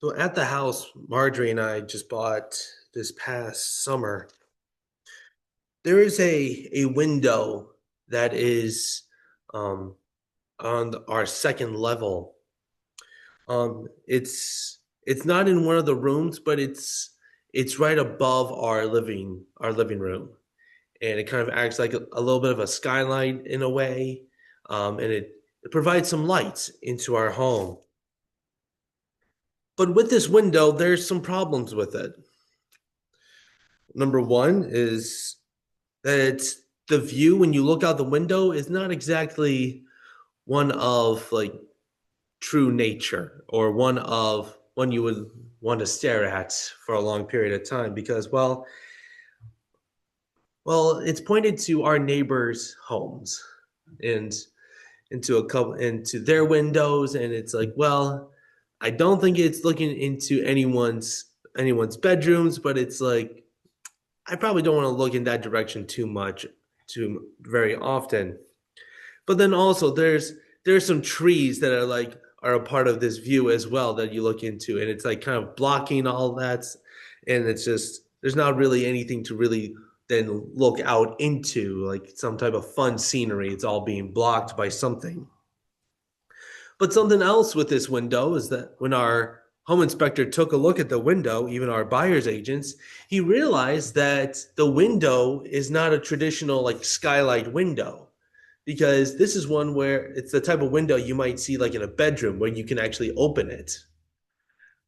So at the house Marjorie and I just bought this past summer, there is a window that is um, on our second level. It's not in one of the rooms, but it's right above our living room, and it kind of acts like a little bit of a skylight in a way, and it provides some light into our home. But with this window, there's some problems with it. Number one is that the view when you look out the window is not exactly one of like true nature or one you would want to stare at for a long period of time because well it's pointed to our neighbors' homes and into their windows, and it's like, well, I don't think it's looking into anyone's bedrooms, but it's like I probably don't want to look in that direction too much too very often. But then also there's some trees that are a part of this view as well that you look into, and it's like kind of blocking all that, and it's just there's not really anything to really then look out into like some type of fun scenery. It's all being blocked by something. But something else with this window is that when our home inspector took a look at the window, even our buyer's agents, he realized that the window is not a traditional like skylight window, because this is one where it's the type of window you might see like in a bedroom where you can actually open it,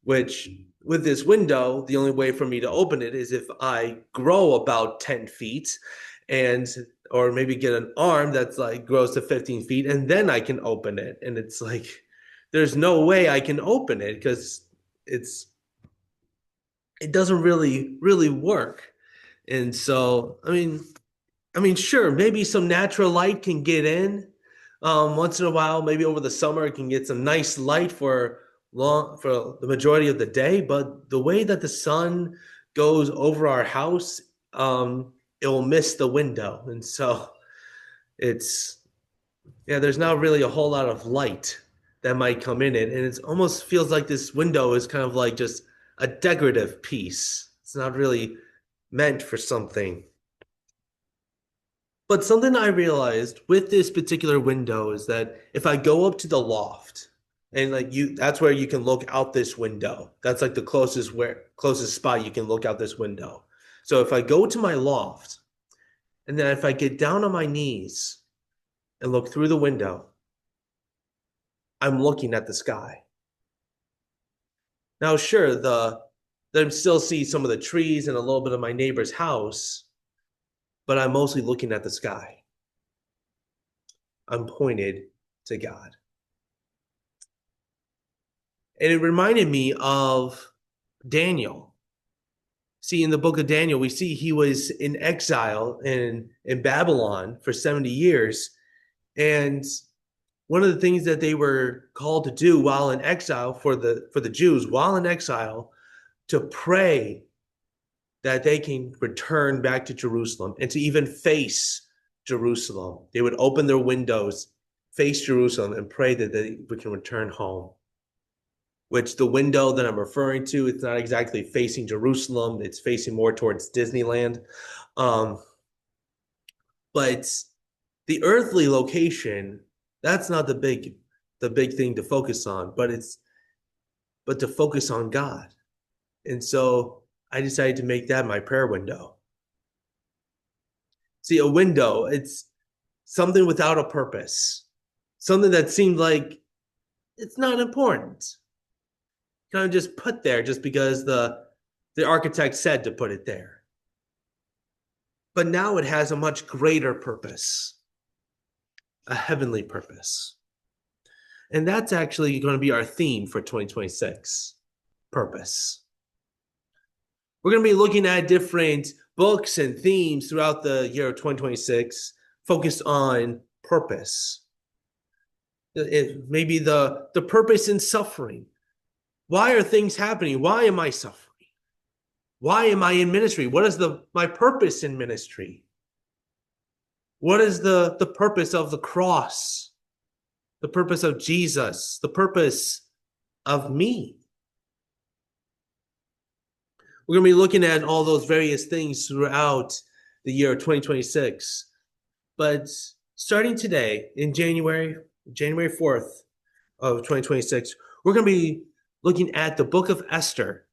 which with this window, the only way for me to open it is if I grow about 10 feet and or maybe get an arm that's like grows to 15 feet and then I can open it. And it's like there's no way I can open it because it's it doesn't really work. And so I mean, sure, maybe some natural light can get in once in a while. Maybe over the summer, it can get some nice light for the majority of the day. But the way that the sun goes over our house, it will miss the window, and so it's yeah. There's not really a whole lot of light that might come in it, and it almost feels like this window is kind of like just a decorative piece. It's not really meant for something. But something I realized with this particular window is that if I go up to the loft and like that's where you can look out this window. That's like the closest spot you can look out this window. So if I go to my loft and then if I get down on my knees and look through the window, I'm looking at the sky. Now, sure, I still see some of the trees and a little bit of my neighbor's house, but I'm mostly looking at the sky. I'm pointed to God. And it reminded me of Daniel. See, in the book of Daniel, we see he was in exile in Babylon for 70 years. And one of the things that they were called to do while in exile for the Jews, while in exile, to pray that they can return back to Jerusalem and to even face Jerusalem. They would open their windows, face Jerusalem, and pray that they can return home, which the window that I'm referring to, it's not exactly facing Jerusalem. It's facing more towards Disneyland. Um, but the earthly location, that's not the big thing to focus on, but to focus on God. And so I decided to make that my prayer window. See, a window, it's something without a purpose, something that seemed like it's not important. Kind of just put there just because the architect said to put it there. But now it has a much greater purpose, a heavenly purpose. And that's actually going to be our theme for 2026, purpose. We're going to be looking at different books and themes throughout the year of 2026 focused on purpose. Maybe the purpose in suffering. Why are things happening? Why am I suffering? Why am I in ministry? What is my purpose in ministry? What is the purpose of the cross? The purpose of Jesus? The purpose of me? We're going to be looking at all those various things throughout the year 2026. But starting today in January 4th of 2026, we're going to be looking at the book of Esther,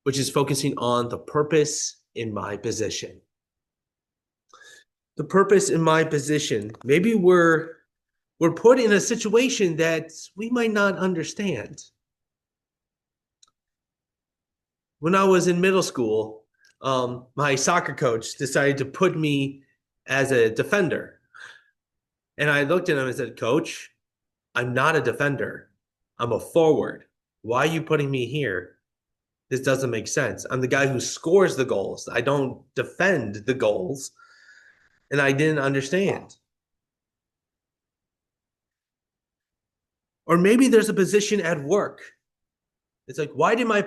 which is focusing on the purpose in my position. The purpose in my position. Maybe we're put in a situation that we might not understand. When I was in middle school, my soccer coach decided to put me as a defender. And I looked at him and said, Coach, I'm not a defender. I'm a forward. Why are you putting me here? This doesn't make sense. I'm the guy who scores the goals. I don't defend the goals. And I didn't understand. Or maybe there's a position at work. It's like, why did my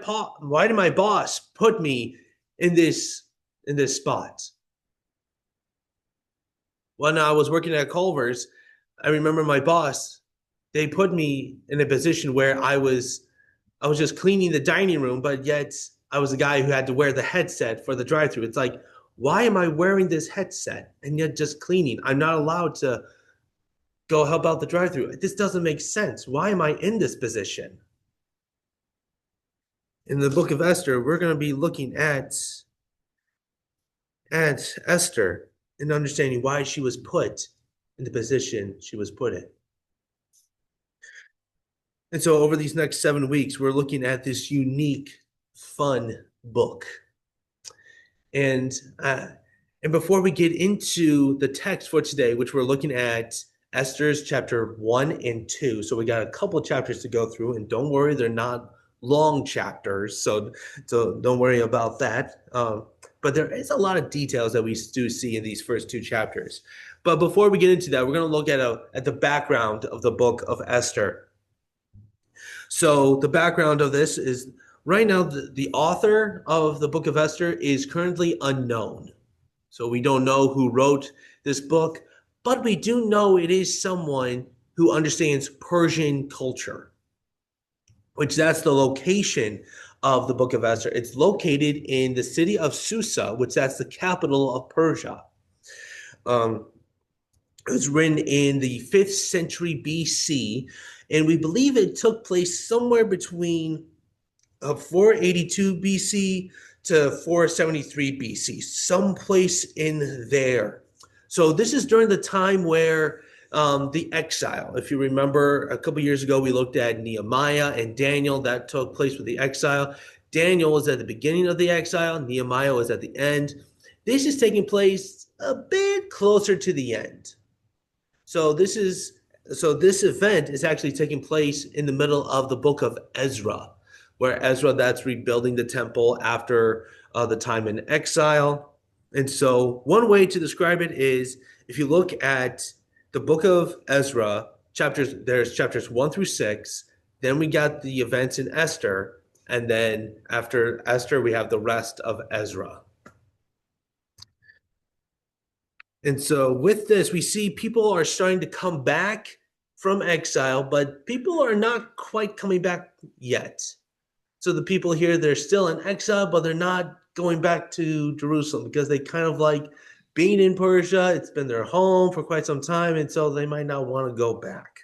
boss put me in this spot? When I was working at Culver's, I remember my boss, they put me in a position where I was just cleaning the dining room, but yet I was a guy who had to wear the headset for the drive-through. It's like, why am I wearing this headset and yet just cleaning? I'm not allowed to go help out the drive-through. This doesn't make sense. Why am I in this position? In the book of Esther, we're going to be looking at Esther and understanding why she was put in the position she was put in. And so over these next 7 weeks, we're looking at this unique, fun book. And before we get into the text for today, which we're looking at Esther's chapter 1 and 2. So we got a couple of chapters to go through, and don't worry, they're not long chapters. So don't worry about that. But there is a lot of details that we do see in these first 2 chapters. But before we get into that, we're going to look at the background of the book of Esther. So the background of this is right now the author of the book of Esther is currently unknown. So we don't know who wrote this book, but we do know it is someone who understands Persian culture, which that's the location of the book of Esther. It's located in the city of Susa, which that's the capital of Persia. It was written in the 5th century BC, and we believe it took place somewhere between 482 BC to 473 BC, someplace in there. So this is during the time where the exile, if you remember a couple years ago, we looked at Nehemiah and Daniel. That took place with the exile. Daniel was at the beginning of the exile. Nehemiah was at the end. This is taking place a bit closer to the end. So this event is actually taking place in the middle of the book of Ezra, where Ezra, that's rebuilding the temple after the time in exile. And so one way to describe it is if you look at the book of Ezra, there's chapters 1 through 6, then we got the events in Esther, and then after Esther, we have the rest of Ezra. And so with this, we see people are starting to come back from exile, but people are not quite coming back yet. So the people here, they're still in exile, but they're not going back to Jerusalem because they kind of like being in Persia. It's been their home for quite some time, and so they might not want to go back.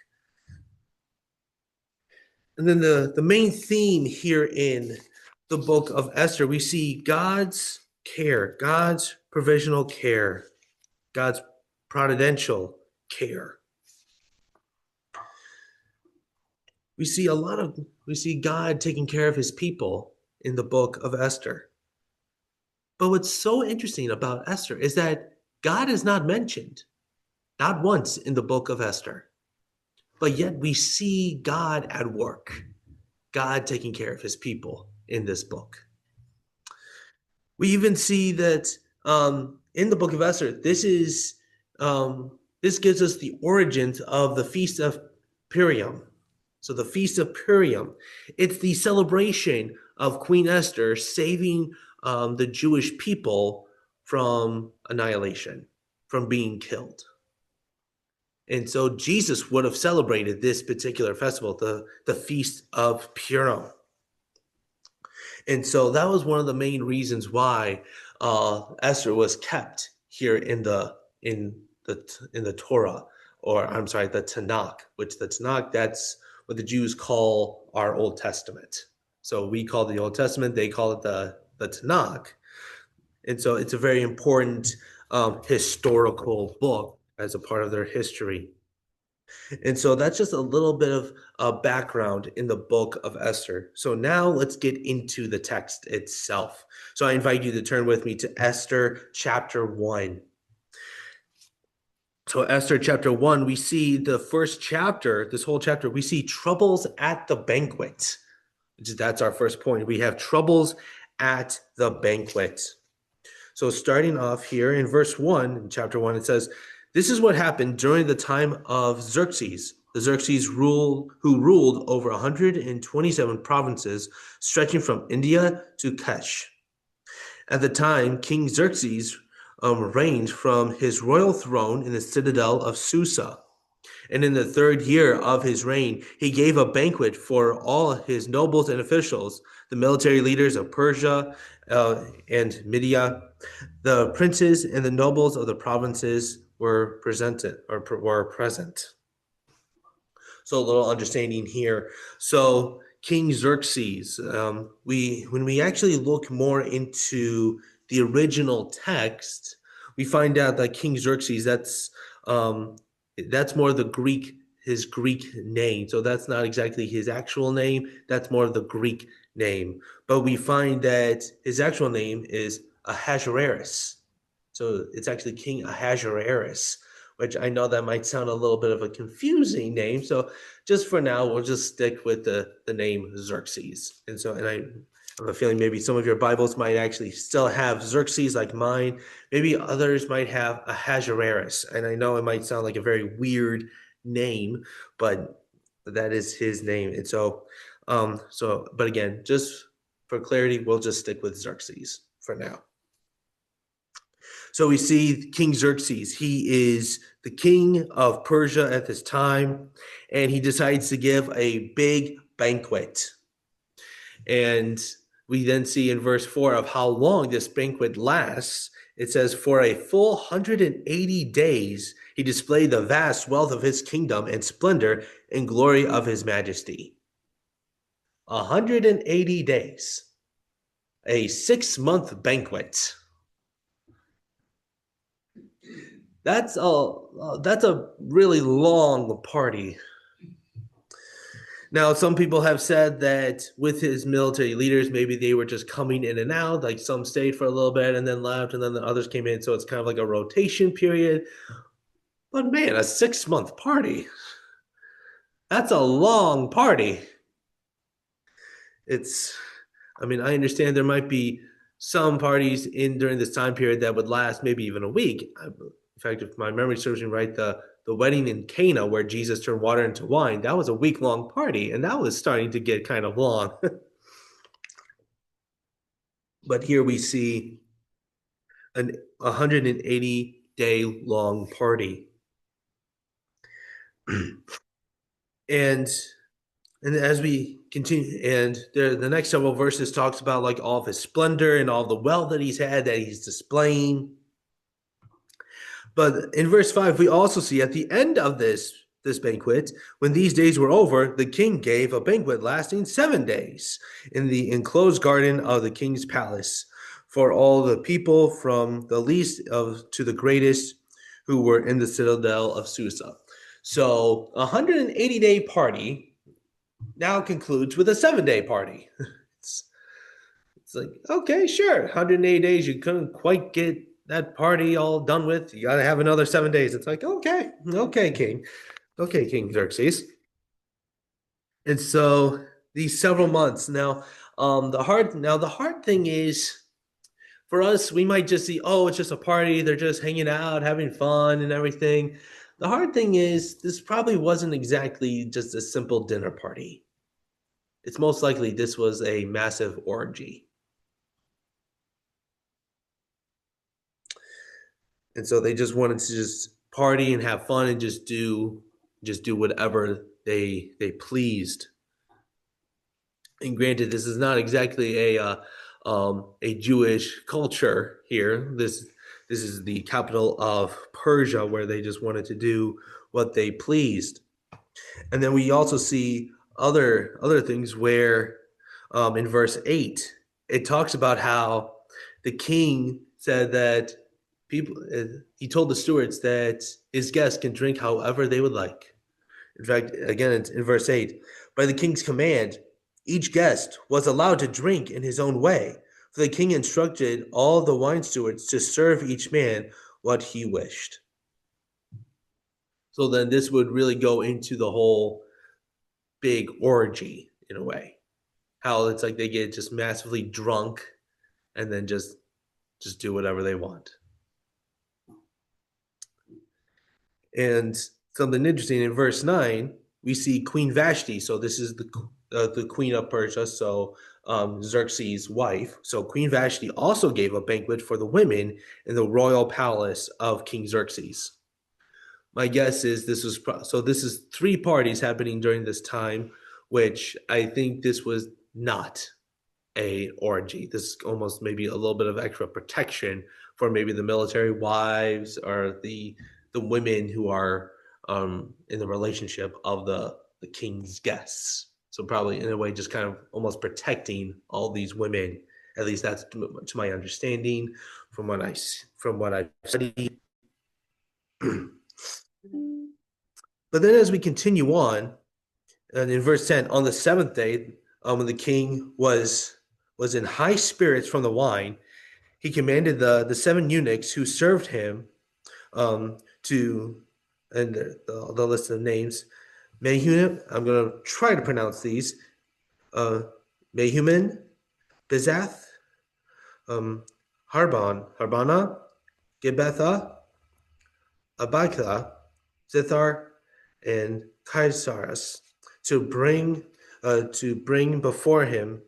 And then the main theme here in the book of Esther, we see God's care, God's provisional care, God's providential care. We see God taking care of his people in the book of Esther. But what's so interesting about Esther is that God is not mentioned, not once in the book of Esther. But yet we see God at work, God taking care of his people in this book. We even see that in the book of Esther, this gives us the origins of the Feast of Purim. So the Feast of Purim, it's the celebration of Queen Esther saving the Jewish people from annihilation, from being killed. And so Jesus would have celebrated this particular festival, the Feast of Purim. And so that was one of the main reasons why Esther was kept here in the Torah, or I'm sorry, the Tanakh. Which the Tanakh, that's what the Jews call our Old Testament. So we call it the Old Testament; they call it the Tanakh. And so it's a very important historical book as a part of their history. And so that's just a little bit of background in the book of Esther. So now let's get into the text itself. So I invite you to turn with me to Esther chapter 1. So, Esther chapter 1, we see the first chapter, this whole chapter, we see troubles at the banquet. That's our first point. We have troubles at the banquet. So starting off here in verse 1, in chapter 1, it says, "This is what happened during the time of Xerxes, the Xerxes who ruled over 127 provinces, stretching from India to Kesh. At the time, King Xerxes reigned from his royal throne in the citadel of Susa. And in the 3rd year of his reign, he gave a banquet for all his nobles and officials, the military leaders of Persia and Media. The princes and the nobles of the provinces were were present." So a little understanding here. So King Xerxes, when we actually look more into the original text, we find out that King Xerxes, that's more the his Greek name. So that's not exactly his actual name. That's more of the Greek name. But we find that his actual name is Ahasuerus. So it's actually King Ahasuerus, which I know that might sound a little bit of a confusing name. So just for now, we'll just stick with the name Xerxes. And I have a feeling maybe some of your Bibles might actually still have Xerxes like mine. Maybe others might have Ahasuerus. And I know it might sound like a very weird name, but that is his name. And but again, just for clarity, we'll just stick with Xerxes for now. So we see King Xerxes. He is the king of Persia at this time, and he decides to give a big banquet. And we then see in verse 4 of how long this banquet lasts. It says, "For a full 180 days, he displayed the vast wealth of his kingdom and splendor and glory of his majesty." 180 days, a 6-month banquet. That's a really long party. Now, some people have said that with his military leaders, maybe they were just coming in and out. Like some stayed for a little bit and then left, and then the others came in. So it's kind of like a rotation period. But man, a 6-month party. That's a long party. I understand there might be some parties in during this time period that would last maybe even a week. In fact, if my memory serves me right, the wedding in Cana where Jesus turned water into wine, that was a week-long party, and that was starting to get kind of long. But here we see an 180-day long party. and and as we continue, and the next several verses talks about like all of his splendor and all the wealth that he's had that he's displaying. But in verse 5, we also see at the end of this banquet, when these days were over, the king gave a banquet lasting 7 days in the enclosed garden of the king's palace for all the people from the least to the greatest who were in the citadel of Susa. So a 180-day party now concludes with a 7-day party. it's, it's like, okay, sure, 180 days, you couldn't quite get that party all done with. You got to have another 7 days. It's like, okay, King. Okay, King Xerxes. And so these several months now, the hard thing is for us, we might just see, oh, it's just a party. They're just hanging out, having fun and everything. The hard thing is this probably wasn't exactly just a simple dinner party. It's most likely this was a massive orgy. And so they just wanted to just party and have fun and just do whatever they pleased. And granted, this is not exactly a Jewish culture here. This is the capital of Persia, where they just wanted to do what they pleased. And then we also see other things where, in verse 8, it talks about how the king said that people he told the stewards that his guests can drink however they would like. In fact, again, it's in verse 8, by the king's command, each guest was allowed to drink in his own way, for the king instructed all the wine stewards to serve each man what he wished. So then this would really go into the whole big orgy in a way. How it's like they get just massively drunk and then just do whatever they want. And something interesting in verse 9, we see Queen Vashti. So this is the queen of Persia, so Xerxes' wife. So Queen Vashti also gave a banquet for the women in the royal palace of King Xerxes. My guess is this is three parties happening during this time, which I think this was not a orgy. This is almost maybe a little bit of extra protection for maybe the military wives or the women who are in the relationship of the king's guests. So probably in a way, just kind of almost protecting all these women. At least that's to my understanding from what I studied. But then as we continue on, and in verse 10, on the seventh day, when the king was in high spirits from the wine, he commanded the seven eunuchs who served him to, and the list of names, Mehuman, I'm going to try to pronounce these, Mehuman, Bizath, Harbana, Gebetha, Abika, Zithar, and Caesarus to bring before him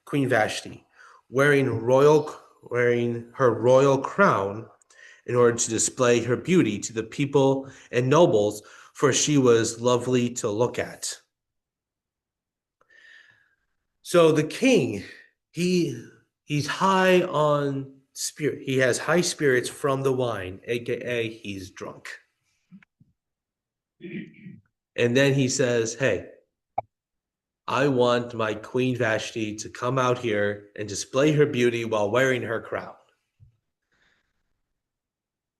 Queen Vashti, wearing her royal crown in order to display her beauty to the people and nobles, for she was lovely to look at. So the king, he's high on spirit. He has high spirits from the wine, aka he's drunk. And then he says, "Hey, I want my Queen Vashti to come out here and display her beauty while wearing her crown."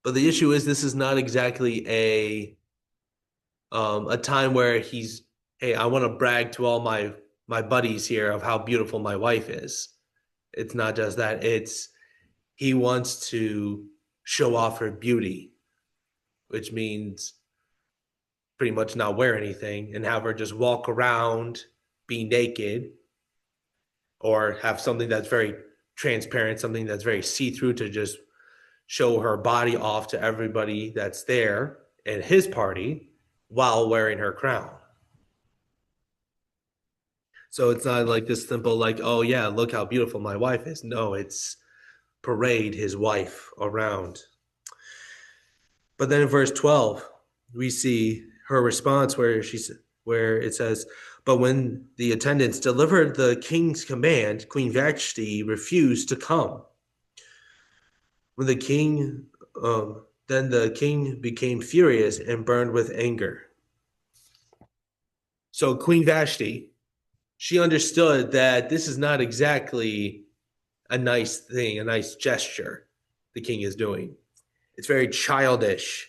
But the issue is, this is not exactly a time where he's, hey, I want to brag to all my buddies here of how beautiful my wife is. It's not just that. It's he wants to show off her beauty, which means pretty much not wear anything and have her just walk around, be naked, or have something that's very transparent, something that's very see-through to just show her body off to everybody that's there at his party while wearing her crown. So it's not like this simple, like, oh yeah, look how beautiful my wife is. No, it's parade his wife around. But then in verse 12, we see her response where it says, but when the attendants delivered the king's command, Queen Vashti refused to come. When the king, then the king became furious and burned with anger. So Queen Vashti, she understood that this is not exactly a nice thing, a nice gesture the king is doing. It's very childish.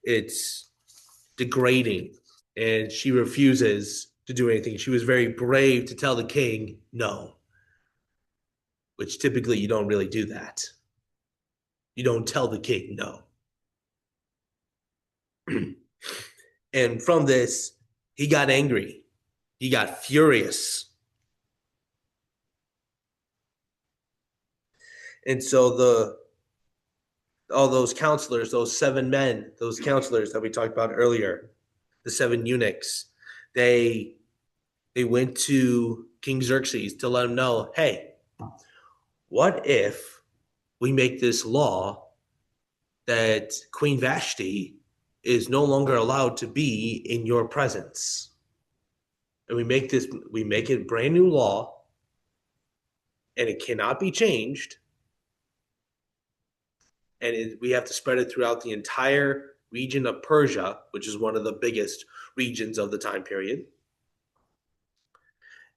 It's degrading. And she refuses to do anything. She was very brave to tell the king no, which typically you don't really do that. You don't tell the king no. And from this, he got angry. He got furious. And so all those counselors, those seven men, those counselors that we talked about earlier, the seven eunuchs, they went to King Xerxes to let him know, hey, what if we make this law that Queen Vashti is no longer allowed to be in your presence? and we make it brand new law, and it cannot be changed, and we have to spread it throughout the entire region of Persia, which is one of the biggest regions of the time period,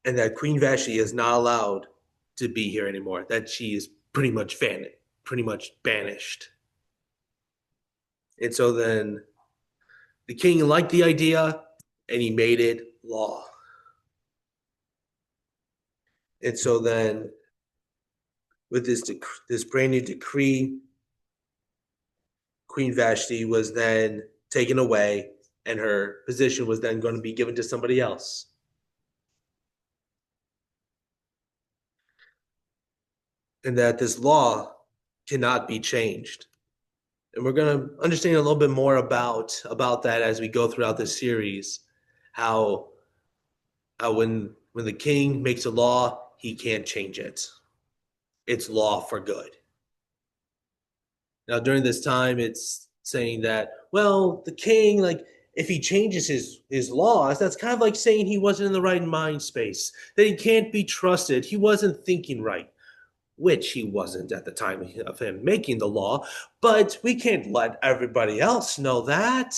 and that Queen Vashti is not allowed to be here anymore. That she is pretty much banished. And so then the king liked the idea, and he made it law. And so then, with this brand new decree, Queen Vashti was then taken away, and her position was then going to be given to somebody else. And that this law cannot be changed. And we're going to understand a little bit more about that as we go throughout this series. How when the king makes a law, he can't change it. It's law for good. Now, during this time, it's saying that, well, the king, like, if he changes his laws, that's kind of like saying he wasn't in the right mind space, that he can't be trusted. He wasn't thinking right, which he wasn't at the time of him making the law. But we can't let everybody else know that.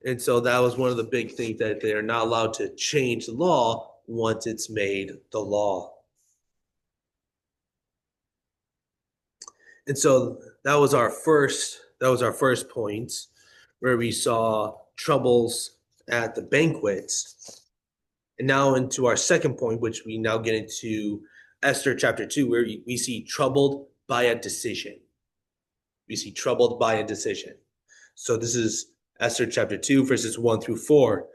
And so that was one of the big things, that they're not allowed to change the law once it's made the law. And so that was our first point, where we saw troubles at the banquets. And now into our second point, which we now get into Esther chapter 2, where we see troubled by a decision. We see troubled by a decision. So this is Esther chapter 2, verses 1 through 4,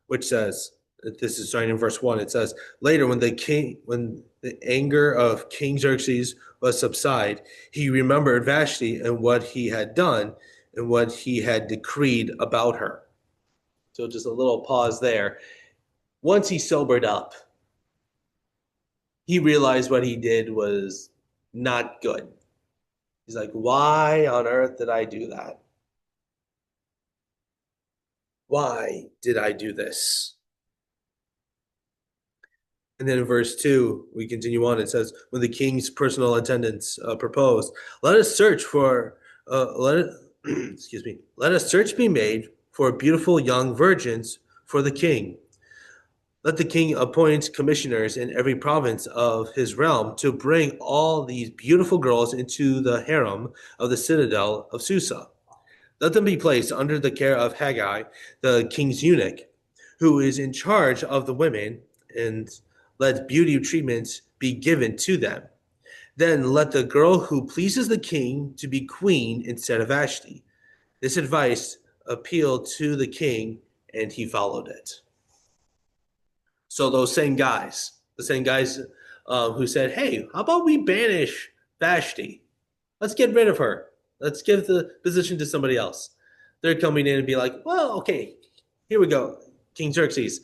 which says, this is starting in verse 1, it says, later when the anger of King Xerxes was subside, he remembered Vashti and what he had done and what he had decreed about her. So just a little pause there. Once he sobered up, he realized what he did was not good. He's like, why on earth did I do that? Why did I do this? And then in verse 2, we continue on. It says, when the king's personal attendants proposed, let us search for, let it, excuse me, let us search be made for beautiful young virgins for the king. Let the king appoint commissioners in every province of his realm to bring all these beautiful girls into the harem of the citadel of Susa. Let them be placed under the care of Haggai, the king's eunuch, who is in charge of the women, and let beauty treatments be given to them. Then let the girl who pleases the king to be queen instead of Vashti. This advice appealed to the king, and he followed it. So those the same guys who said, hey, how about we banish Vashti? Let's get rid of her. Let's give the position to somebody else. They're coming in and be like, well, okay, here we go, King Xerxes.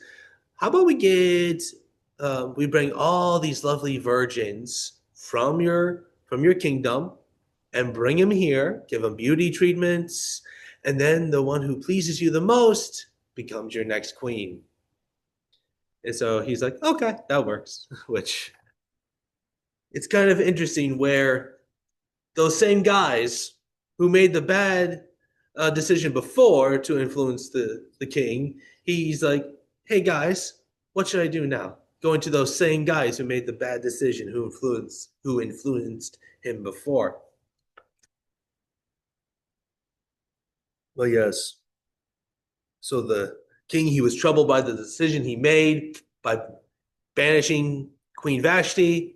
How about we bring all these lovely virgins from your kingdom and bring them here, give them beauty treatments, and then the one who pleases you the most becomes your next queen. And so he's like, okay, that works. Which, it's kind of interesting where those same guys who made the bad decision before to influence the king, he's like, hey guys, what should I do now? Going to those same guys who made the bad decision, who influenced him before. Well, yes. So the king, he was troubled by the decision he made by banishing Queen Vashti,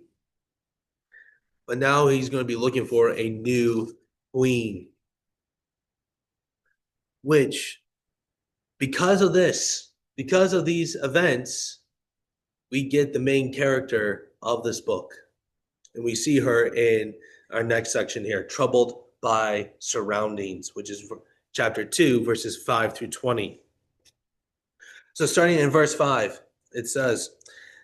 but now he's going to be looking for a new queen. Which, because of these events, we get the main character of this book. And we see her in our next section here, troubled by surroundings, which is chapter 2, verses 5 through 20. So starting in verse 5, it says,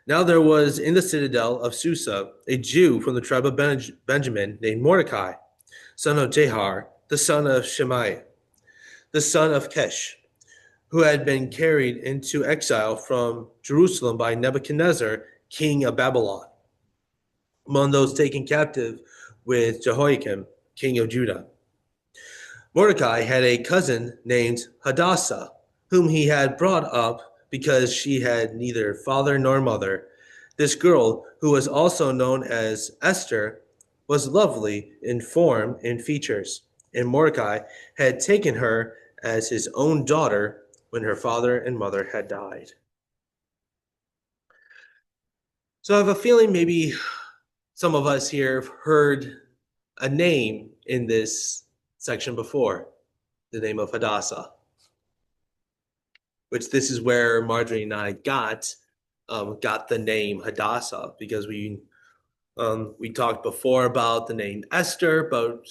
now there was in the citadel of Susa a Jew from the tribe of Benjamin named Mordecai, son of Jahar, the son of Shimei, the son of Kesh, who had been carried into exile from Jerusalem by Nebuchadnezzar, king of Babylon. Among those taken captive with Jehoiakim, king of Judah. Mordecai had a cousin named Hadassah, whom he had brought up because she had neither father nor mother. This girl, who was also known as Esther, was lovely in form and features, and Mordecai had taken her as his own daughter when her father and mother had died. So I have a feeling maybe some of us here have heard a name in this section before, the name of Hadassah, which this is where Marjorie and I got the name Hadassah because we talked before about the name Esther, but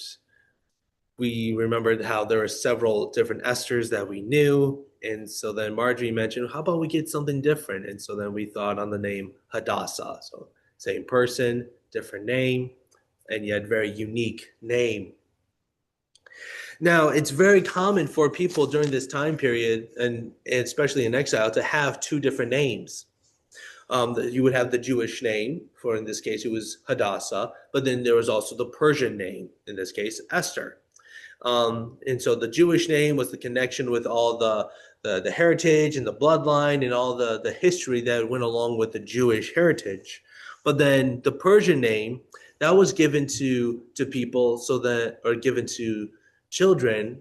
we remembered how there were several different Esthers that we knew. And so then Marjorie mentioned, how about we get something different? And so then we thought on the name Hadassah. So same person, different name, and yet very unique name. Now, it's very common for people during this time period, and especially in exile, to have two different names. You would have the Jewish name, for in this case, it was Hadassah, but then there was also the Persian name, in this case, Esther. And so the Jewish name was the connection with all the heritage and the bloodline and all the history that went along with the Jewish heritage. But then the Persian name, that was given to people so that, or given to children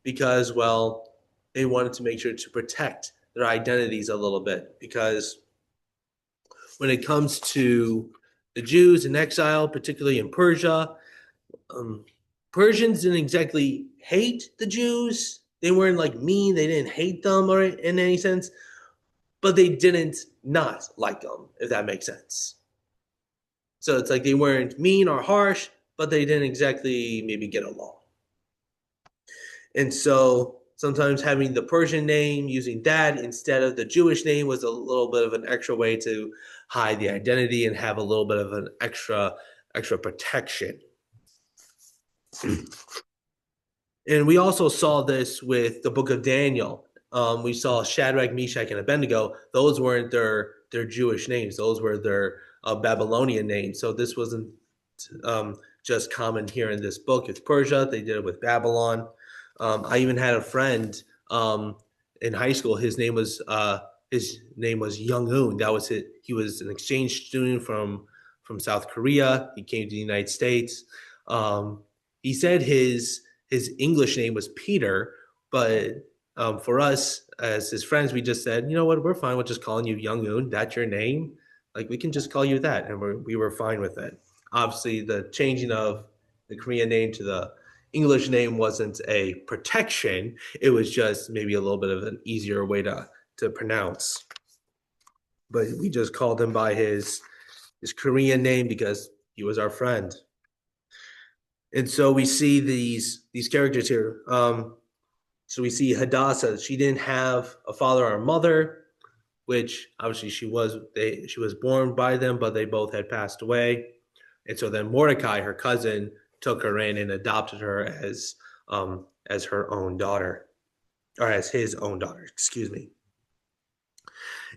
because, well, they wanted to make sure to protect their identities a little bit. Because when it comes to the Jews in exile, particularly in Persia, um, Persians didn't exactly hate the Jews. They weren't like mean. They didn't hate them or in any sense, but they didn't not like them, if that makes sense. So it's like they weren't mean or harsh, but they didn't exactly maybe get along. And so sometimes having the Persian name, using that instead of the Jewish name was a little bit of an extra way to hide the identity and have a little bit of an extra protection. And we also saw this with the book of Daniel. We saw Shadrach, Meshach, and Abednego. Those weren't their Jewish names; those were their Babylonian names. So this wasn't just common here in this book. It's Persia. They did it with Babylon. I even had a friend in high school. His name was Young Un. That was it. He was an exchange student from South Korea. He came to the United States. He said his English name was Peter, but for us as his friends, we just said, you know what, we're fine with just calling you Young Un. That's your name. Like we can just call you that, and we were fine with it. Obviously, the changing of the Korean name to the English name wasn't a protection. It was just maybe a little bit of an easier way to pronounce. But we just called him by his Korean name because he was our friend. And so we see these characters here. So we see Hadassah. She didn't have a father or a mother, which obviously she was born by them, but they both had passed away. And so then Mordecai, her cousin, took her in and adopted her as her own daughter, or as his own daughter. Excuse me.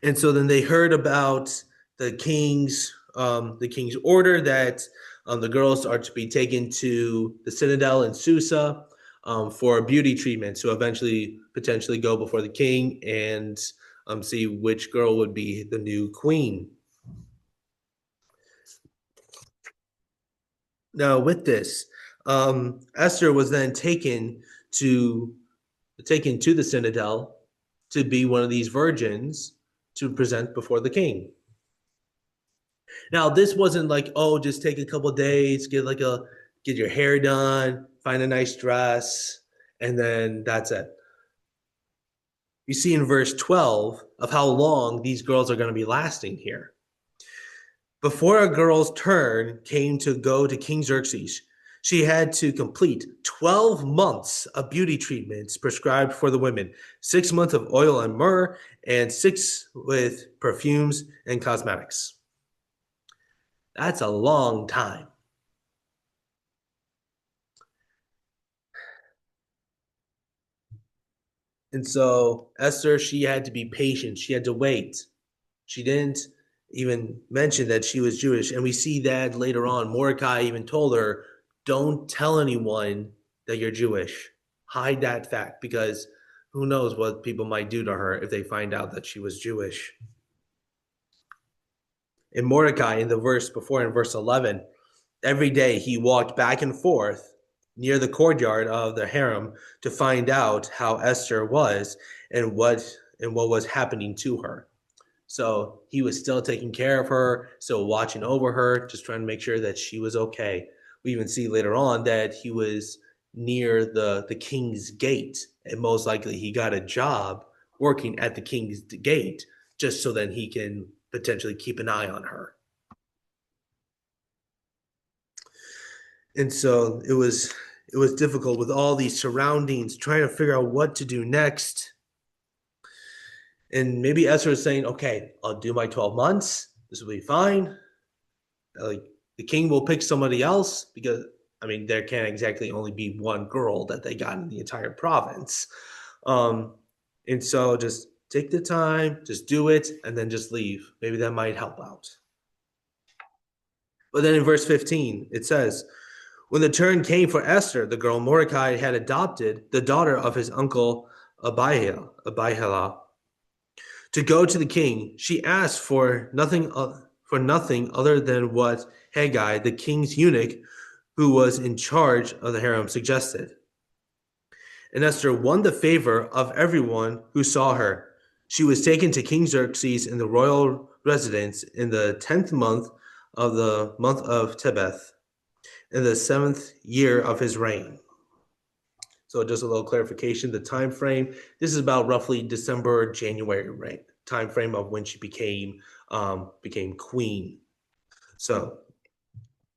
And so then they heard about the king's order that the girls are to be taken to the citadel in Susa for beauty treatment to eventually potentially go before the king and see which girl would be the new queen. Now, with this, Esther was then taken to the citadel to be one of these virgins to present before the king. Now, this wasn't like, oh, just take a couple days, get your hair done, find a nice dress, and then that's it. You see in verse 12 of how long these girls are going to be lasting here. Before a girl's turn came to go to King Xerxes, she had to complete 12 months of beauty treatments prescribed for the women, 6 months of oil and myrrh, and 6 with perfumes and cosmetics. That's a long time. And so Esther, she had to be patient. She had to wait. She didn't even mention that she was Jewish. And we see that later on. Mordecai even told her, don't tell anyone that you're Jewish. Hide that fact because who knows what people might do to her if they find out that she was Jewish. In Mordecai, in the verse before, in verse 11, every day he walked back and forth near the courtyard of the harem to find out how Esther was and what was happening to her. So he was still taking care of her, still watching over her, just trying to make sure that she was okay. We even see later on that he was near the king's gate, and most likely he got a job working at the king's gate just so that he can potentially keep an eye on her. And so it was difficult with all these surroundings, trying to figure out what to do next. And maybe Esther was saying, "Okay, I'll do my 12 months. This will be fine. Like the king will pick somebody else because I mean there can't exactly only be one girl that they got in the entire province." Um, and so just take the time, just do it, and then just leave. Maybe that might help out. But then in verse 15, it says, when the turn came for Esther, the girl Mordecai had adopted, the daughter of his uncle Abihail, to go to the king, she asked for nothing other than what Haggai, the king's eunuch, who was in charge of the harem, suggested. And Esther won the favor of everyone who saw her. She was taken to King Xerxes in the royal residence in the 10th month of Tebeth, in the 7th year of his reign. So just a little clarification, the time frame, this is about roughly December, January, right? Time frame of when she became queen. So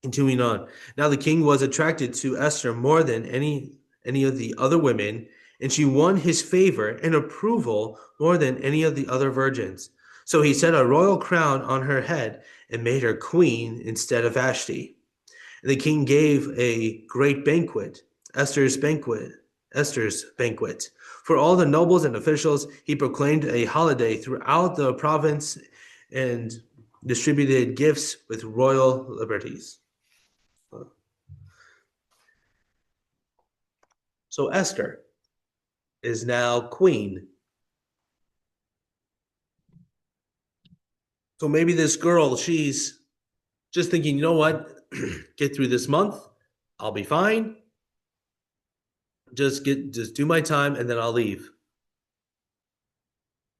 continuing on. Now the king was attracted to Esther more than any of the other women, and she won his favor and approval more than any of the other virgins. So he set a royal crown on her head and made her queen instead of Vashti. The king gave a great banquet, Esther's banquet, Esther's banquet. For all the nobles and officials, he proclaimed a holiday throughout the province and distributed gifts with royal liberties. So Esther is now queen. So maybe this girl, she's just thinking, you know what? Get through this month. I'll be fine. Just do my time and then I'll leave.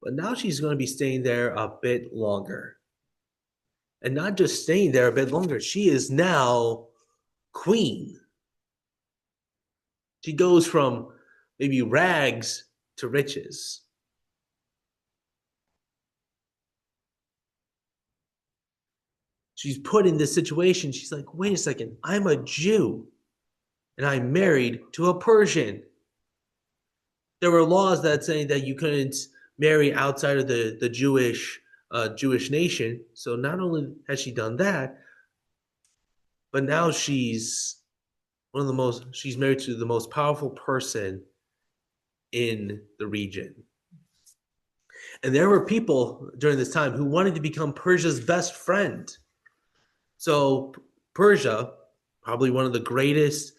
But now she's going to be staying there a bit longer. And not just staying there a bit longer, she is now queen. She goes from maybe rags to riches. She's put in this situation. She's like, wait a second, I'm a Jew and I'm married to a Persian. There were laws that say that you couldn't marry outside of the Jewish nation. So not only has she done that, but now she's married to the most powerful person in the region. And there were people during this time who wanted to become Persia's best friend. So Persia, probably one of the greatest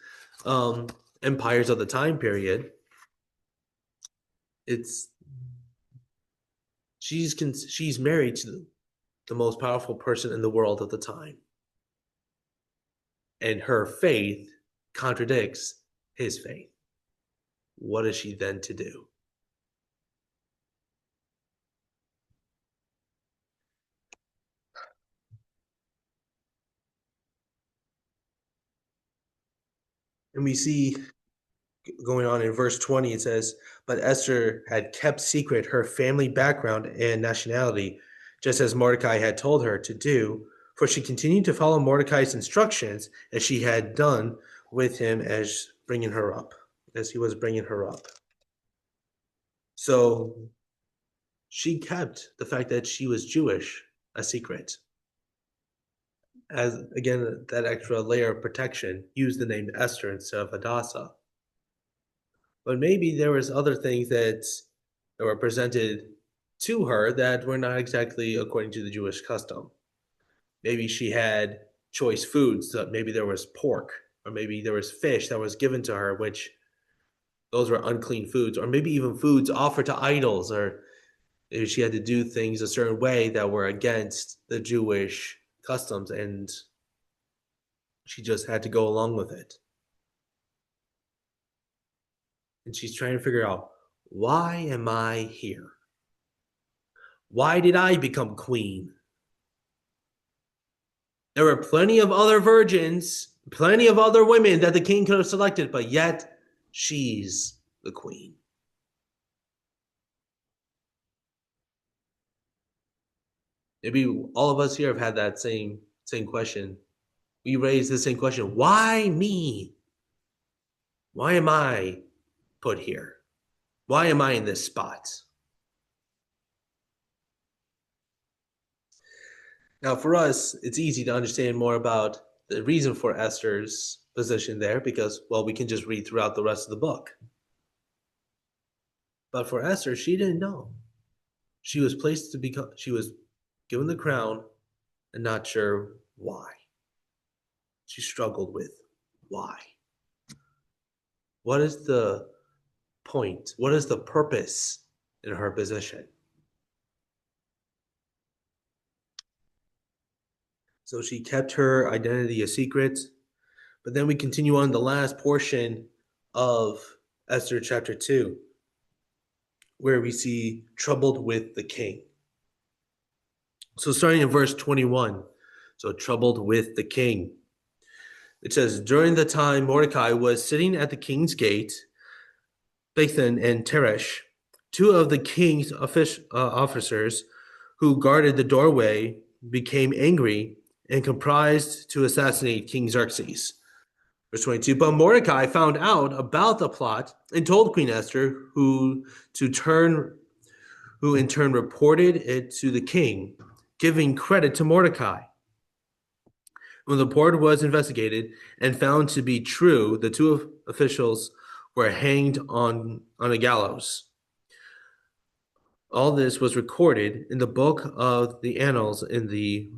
um, empires of the time period, it's she's married to the most powerful person in the world at the time, and her faith contradicts his faith. What is she then to do? And we see going on in verse 20, it says, but Esther had kept secret her family background and nationality, just as Mordecai had told her to do, for she continued to follow Mordecai's instructions as she had done with him as he was bringing her up. So she kept the fact that she was Jewish a secret. As again, that extra layer of protection, used the name Esther instead of Hadassah. But maybe there was other things that were presented to her that were not exactly according to the Jewish custom. Maybe she had choice foods. So maybe there was pork, or maybe there was fish that was given to her, which those were unclean foods, or maybe even foods offered to idols, or maybe she had to do things a certain way that were against the Jewish customs, and she just had to go along with it. And she's trying to figure out, why am I here? Why did I become queen? There were plenty of other virgins, plenty of other women that the king could have selected, but yet she's the queen. Maybe all of us here have had that same question. We raised the same question. Why me? Why am I put here? Why am I in this spot? Now, for us, it's easy to understand more about the reason for Esther's position there because, well, we can just read throughout the rest of the book. But for Esther, she didn't know. She was placed to become, she was given the crown and not sure why. She struggled with why. What is the point? What is the purpose in her position? So she kept her identity a secret. But then we continue on the last portion of Esther chapter 2, where we see troubled with the king. So starting in verse 21, so troubled with the king. It says, during the time Mordecai was sitting at the king's gate, Bigthan and Teresh, two of the king's officers who guarded the doorway, became angry and conspired to assassinate King Xerxes. Verse 22, but Mordecai found out about the plot and told Queen Esther, who in turn reported it to the king, giving credit to Mordecai. When the report was investigated and found to be true, the two officials were hanged on a gallows. All this was recorded in the book of the annals in the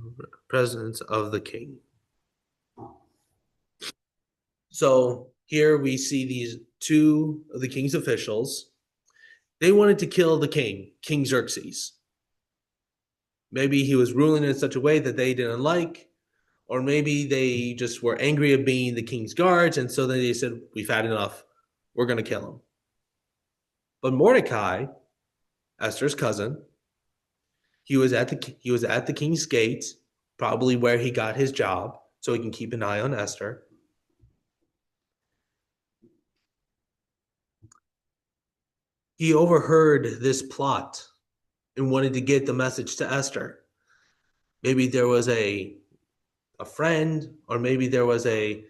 presence of the king. So here we see these two of the king's officials. They wanted to kill the king, King Xerxes. Maybe he was ruling in such a way that they didn't like, or maybe they just were angry at being the king's guards, and so then they said, we've had enough. We're going to kill him. But Mordecai, Esther's cousin, he was at the king's gate, probably where he got his job, so he can keep an eye on Esther. He overheard this plot and wanted to get the message to Esther. Maybe there was a friend, or maybe there was a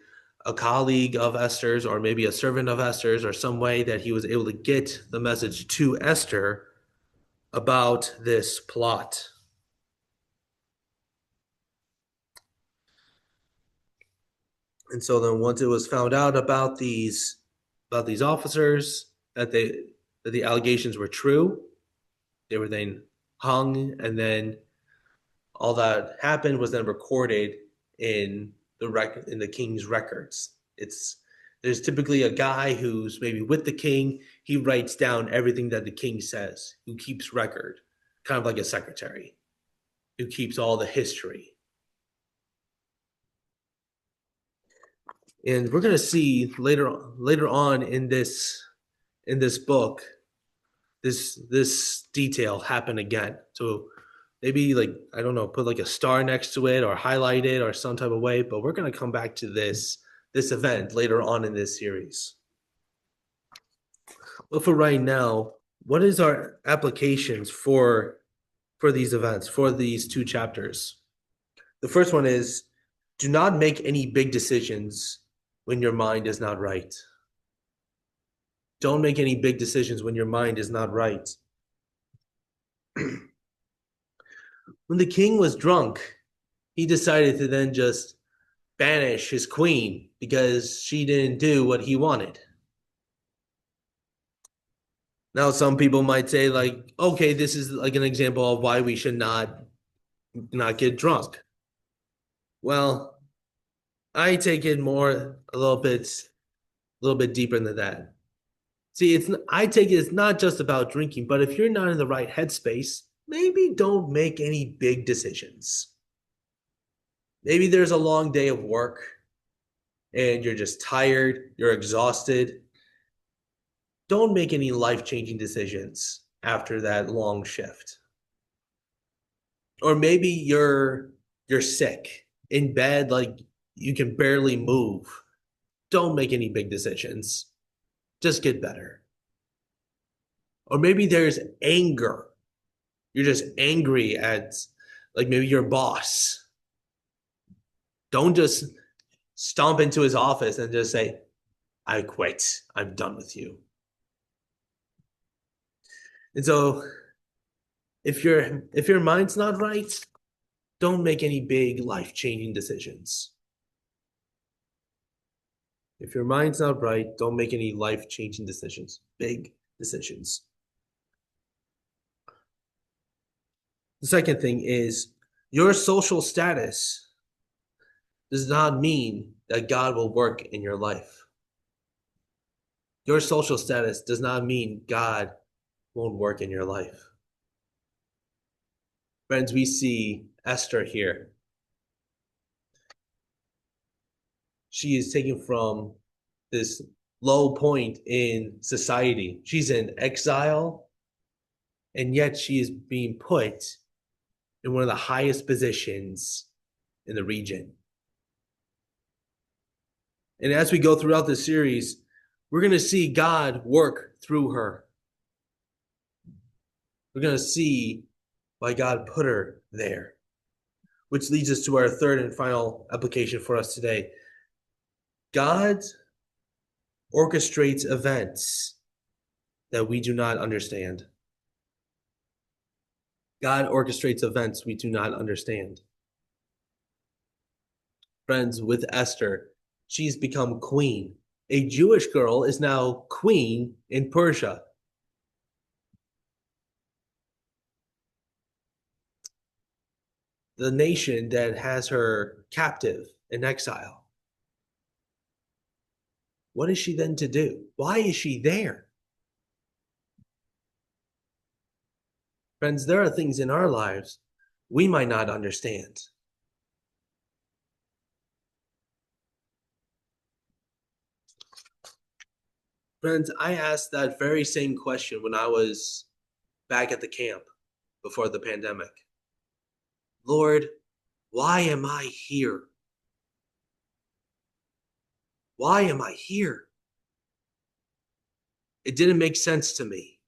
colleague of Esther's, or maybe a servant of Esther's, or some way that he was able to get the message to Esther about this plot. And so then once it was found out about these officers, that the allegations were true, they were then hung, and then all that happened was then recorded in the king's records. There's typically a guy who's maybe with the king. He writes down everything that the king says, who keeps record, kind of like a secretary, who keeps all the history. And we're going to see later on in this book this detail happen again. So maybe, like, I don't know, put like a star next to it or highlight it or some type of way, but we're going to come back to this event later on in this series. But for right now, what is our applications for these events, for these two chapters? The first one is, do not make any big decisions when your mind is not right. Don't make any big decisions when your mind is not right. When the king was drunk, he decided to then just banish his queen because she didn't do what he wanted. Now, some people might say, like, okay, this is like an example of why we should not get drunk. Well, I take it more a little bit deeper than that. See, I take it it's not just about drinking, but if you're not in the right headspace, maybe don't make any big decisions. Maybe there's a long day of work and you're just tired, you're exhausted. Don't make any life-changing decisions after that long shift. Or maybe you're sick in bed, like you can barely move. Don't make any big decisions. Just get better. Or maybe there's anger. You're just angry at, like, maybe your boss. Don't just stomp into his office and just say, I quit. I'm done with you. And so if your mind's not right, don't make any big life-changing decisions. If your mind's not right, don't make any life-changing decisions, big decisions. The second thing is your social status does not mean that God will work in your life. Your social status does not mean God won't work in your life. Friends, we see Esther here. She is taken from this low point in society. She's in exile, and yet she is being put in one of the highest positions in the region. And as we go throughout the series, we're going to see God work through her. We're going to see why God put her there, which leads us to our third and final application for us today. God orchestrates events that we do not understand. God orchestrates events we do not understand. Friends, with Esther, she's become queen. A Jewish girl is now queen in Persia. The nation that has her captive in exile. What is she then to do? Why is she there? Friends, there are things in our lives we might not understand. Friends, I asked that very same question when I was back at the camp before the pandemic. Lord, why am I here? Why am I here? It didn't make sense to me.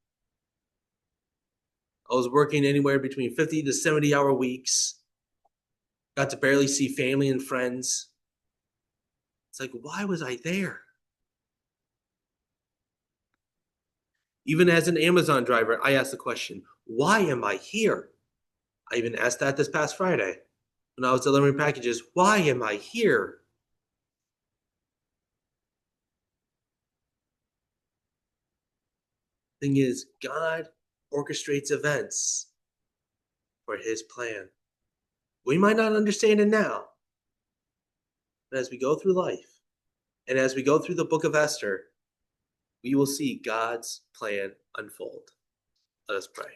I was working anywhere between 50 to 70-hour weeks, got to barely see family and friends. It's like, why was I there? Even as an Amazon driver, I asked the question, why am I here? I even asked that this past Friday when I was delivering packages. Why am I here? Thing is, God orchestrates events for his plan. We might not understand it now, but as we go through life and as we go through the book of Esther, we will see God's plan unfold. Let us pray.